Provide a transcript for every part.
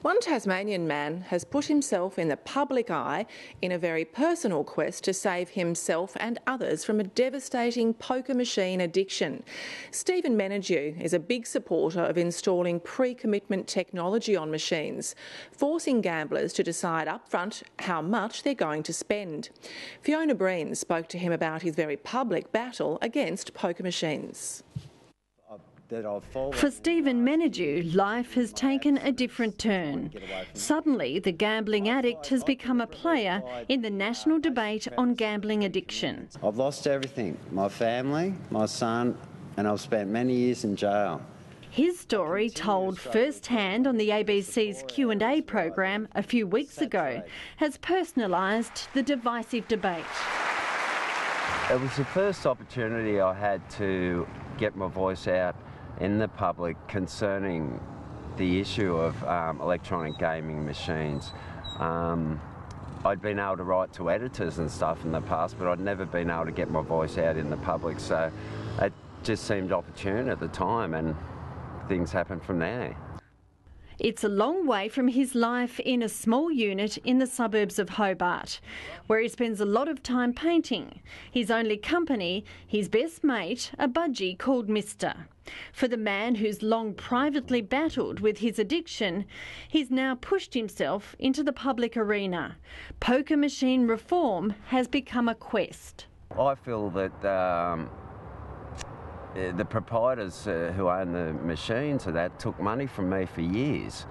One Tasmanian man has put himself in the public eye in a very personal quest to save himself and others from a devastating poker machine addiction. Stephen Menadue is a big supporter of installing pre-commitment technology on machines, forcing gamblers to decide upfront how much they're going to spend. Fiona Breen spoke to him about his very public battle against poker machines. For Stephen Menadue, life has taken a different turn. Suddenly, the gambling addict has become a player in the national debate on gambling addiction. I've lost everything, my family, my son, and I've spent many years in jail. His story, told firsthand on the ABC's Q&A program a few weeks ago, has personalised the divisive debate. It was the first opportunity I had to get my voice out in the public concerning the issue of electronic gaming machines. I'd been able to write to editors and stuff in the past, but I'd never been able to get my voice out in the public, so it just seemed opportune at the time, and things happened from there. It's a long way from his life in a small unit in the suburbs of Hobart, where he spends a lot of time painting. His only company, his best mate, a budgie called Mr. For the man who's long privately battled with his addiction, he's now pushed himself into the public arena. Poker machine reform has become a quest. I feel that the proprietors who own the machines that took money from me for years.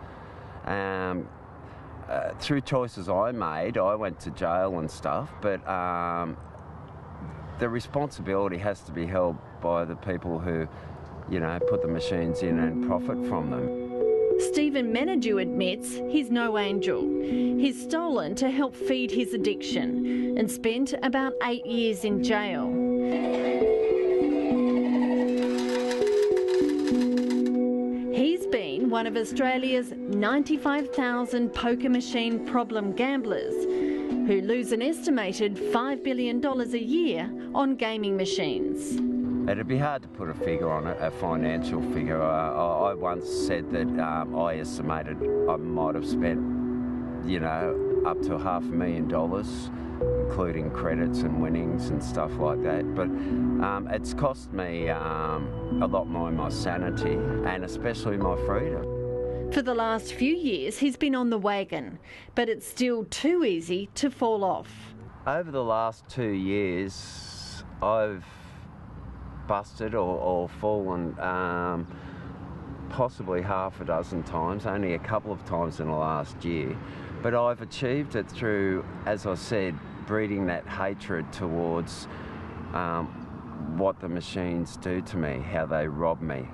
Through choices I made, I went to jail and stuff, but the responsibility has to be held by the people who, you know, put the machines in and profit from them. Stephen Menadue admits he's no angel. He's stolen to help feed his addiction and spent about 8 years in jail. He's been one of Australia's 95,000 poker machine problem gamblers who lose an estimated $5 billion a year on gaming machines. It'd be hard to put a figure on it, a financial figure. I once said that I estimated I might have spent, you know, up to $500,000, including credits and winnings and stuff like that. But it's cost me a lot more in my sanity and especially my freedom. For the last few years, he's been on the wagon, but it's still too easy to fall off. Over the last 2 years, I've busted or fallen possibly half a dozen times, only a couple of times in the last year. But I've achieved it through, as I said, breeding that hatred towards what the machines do to me, how they rob me.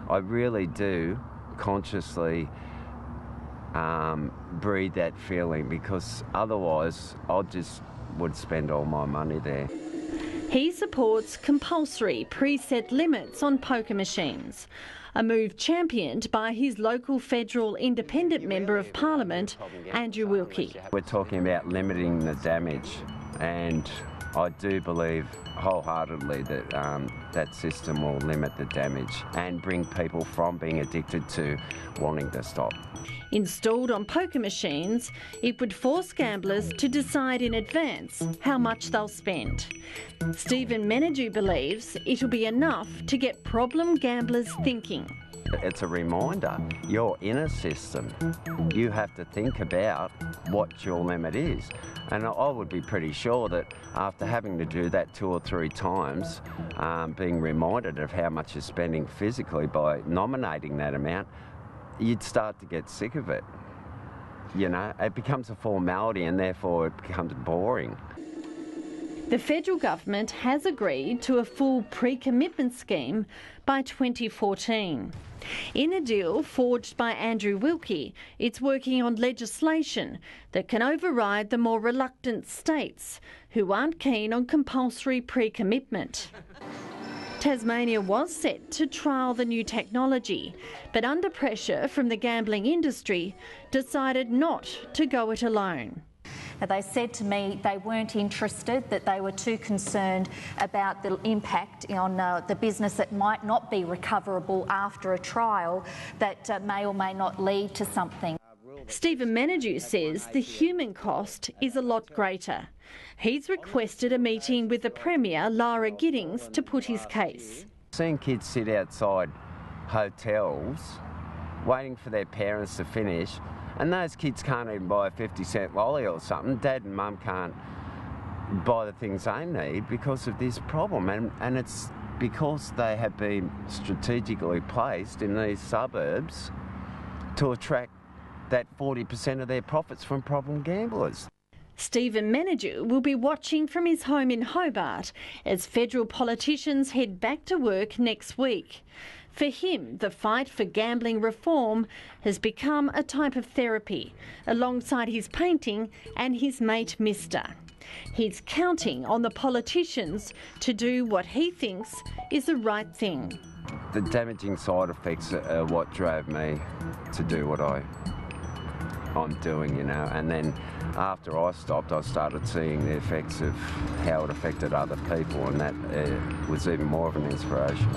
I really do consciously breed that feeling, because otherwise I would spend all my money there. He supports compulsory preset limits on poker machines, a move championed by his local federal independent member of Parliament, Andrew Wilkie. We're talking about limiting the damage, and I do believe wholeheartedly that that system will limit the damage and bring people from being addicted to wanting to stop. Installed on poker machines, it would force gamblers to decide in advance how much they'll spend. Stephen Menadue believes it'll be enough to get problem gamblers thinking. It's a reminder, you're in a system. You have to think about what your limit is. And I would be pretty sure that after having to do that 2 or 3 times, being reminded of how much you're spending physically by nominating that amount, you'd start to get sick of it. You know, it becomes a formality and therefore it becomes boring. The federal government has agreed to a full pre-commitment scheme by 2014. In a deal forged by Andrew Wilkie, it's working on legislation that can override the more reluctant states who aren't keen on compulsory pre-commitment. Tasmania was set to trial the new technology, but under pressure from the gambling industry, decided not to go it alone. Now, they said to me they weren't interested, that they were too concerned about the impact on the business that might not be recoverable after a trial that may or may not lead to something. Stephen Menadue says the human cost is a lot greater. He's requested a meeting with the Premier, Lara Giddings, to put his case. Seeing kids sit outside hotels waiting for their parents to finish, and those kids can't even buy a 50-cent lolly or something. Dad and Mum can't buy the things they need because of this problem, and it's because they have been strategically placed in these suburbs to attract that 40% of their profits from problem gamblers. Stephen Menadue will be watching from his home in Hobart as federal politicians head back to work next week. For him, the fight for gambling reform has become a type of therapy, alongside his painting and his mate Mister. He's counting on the politicians to do what he thinks is the right thing. The damaging side effects are what drove me to do what I'm doing, and then after I stopped, I started seeing the effects of how it affected other people, and that was even more of an inspiration.